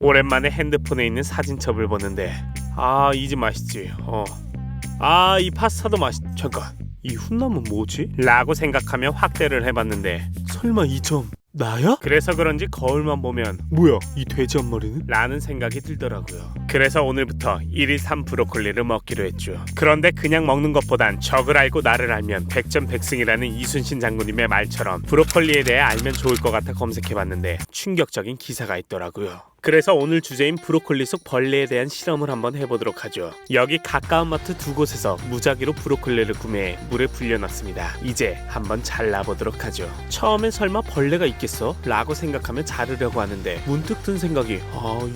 오랜만에 핸드폰에 있는 사진첩을 보는데 이 집 맛있지. 이 파스타도 잠깐, 이 훈남은 뭐지? 라고 생각하며 확대를 해봤는데 설마 이 점 나야? 그래서 그런지 거울만 보면 뭐야 이 돼지 한 마리는? 라는 생각이 들더라고요. 그래서 오늘부터 1일 3 브로콜리를 먹기로 했죠. 그런데 그냥 먹는 것보단 적을 알고 나를 알면 백전백승이라는 이순신 장군님의 말처럼 브로콜리에 대해 알면 좋을 것 같아 검색해봤는데 충격적인 기사가 있더라고요. 그래서 오늘 주제인 브로콜리 속 벌레에 대한 실험을 한번 해보도록 하죠. 여기 가까운 마트 두 곳에서 무작위로 브로콜리를 구매해 물에 불려놨습니다. 이제 한번 잘라보도록 하죠. 처음엔 설마 벌레가 있겠어? 라고 생각하며 자르려고 하는데 문득 든 생각이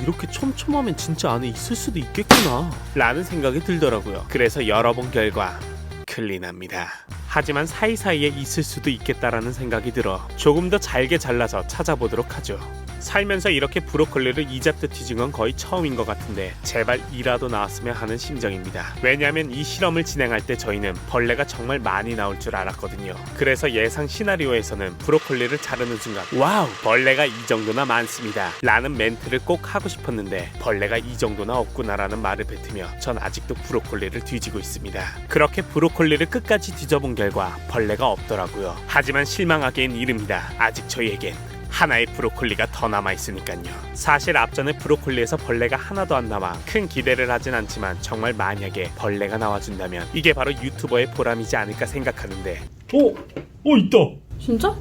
이렇게 촘촘하면 진짜 안에 있을 수도 있겠구나 라는 생각이 들더라고요. 그래서 열어본 결과 클린합니다. 하지만 사이사이에 있을 수도 있겠다라는 생각이 들어 조금 더 잘게 잘라서 찾아보도록 하죠. 살면서 이렇게 브로콜리를 이잡듯 뒤진 건 거의 처음인 것 같은데 제발 이라도 나왔으면 하는 심정입니다. 왜냐하면 이 실험을 진행할 때 저희는 벌레가 정말 많이 나올 줄 알았거든요. 그래서 예상 시나리오에서는 브로콜리를 자르는 순간 와우 벌레가 이 정도나 많습니다 라는 멘트를 꼭 하고 싶었는데 벌레가 이 정도나 없구나 라는 말을 뱉으며 전 아직도 브로콜리를 뒤지고 있습니다. 그렇게 브로콜리를 끝까지 뒤져본 결과 벌레가 없더라고요. 하지만 실망하기엔 이릅니다. 아직 저희에겐 하나의 브로콜리가 더 남아있으니까요. 사실 앞전에 브로콜리에서 벌레가 하나도 안 남아 큰 기대를 하진 않지만 정말 만약에 벌레가 나와준다면 이게 바로 유튜버의 보람이지 않을까 생각하는데 있다. 진짜?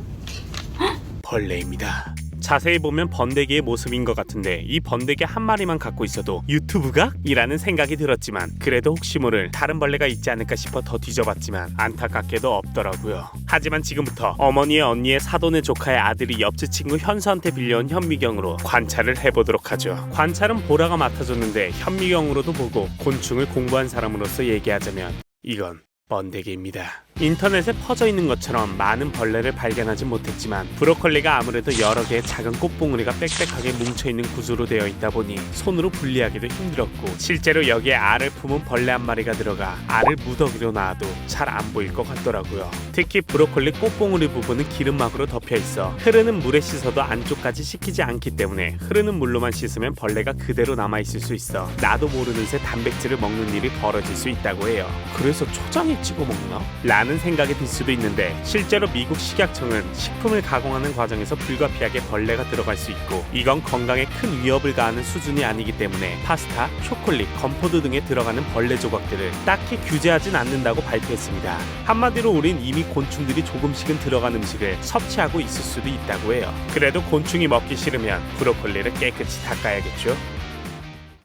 벌레입니다. 자세히 보면 번데기의 모습인 것 같은데 이 번데기 한 마리만 갖고 있어도 유튜브가? 이라는 생각이 들었지만 그래도 혹시 모를 다른 벌레가 있지 않을까 싶어 더 뒤져봤지만 안타깝게도 없더라고요. 하지만 지금부터 어머니의 언니의 사돈의 조카의 아들이 옆집 친구 현수한테 빌려온 현미경으로 관찰을 해보도록 하죠. 관찰은 보라가 맡아줬는데 현미경으로도 보고 곤충을 공부한 사람으로서 얘기하자면 이건 번데기입니다. 인터넷에 퍼져 있는 것처럼 많은 벌레를 발견하지 못했지만 브로콜리가 아무래도 여러 개의 작은 꽃봉오리가 빽빽하게 뭉쳐있는 구조로 되어 있다 보니 손으로 분리하기도 힘들었고 실제로 여기에 알을 품은 벌레 한 마리가 들어가 알을 무더기로 놔도 잘 안 보일 것 같더라고요. 특히 브로콜리 꽃봉오리 부분은 기름막으로 덮여 있어 흐르는 물에 씻어도 안쪽까지 씻기지 않기 때문에 흐르는 물로만 씻으면 벌레가 그대로 남아있을 수 있어 나도 모르는 새 단백질을 먹는 일이 벌어질 수 있다고 해요. 그래서 초장에 찍어 먹나? 라는 생각이 들 수도 있는데 실제로 미국 식약청은 식품을 가공하는 과정에서 불가피하게 벌레가 들어갈 수 있고 이건 건강에 큰 위협을 가하는 수준이 아니기 때문에 파스타, 초콜릿, 건포도 등에 들어가는 벌레 조각들을 딱히 규제하진 않는다고 발표했습니다. 한마디로 우린 이미 곤충들이 조금씩은 들어간 음식을 섭취하고 있을 수도 있다고 해요. 그래도 곤충이 먹기 싫으면 브로콜리를 깨끗이 닦아야겠죠.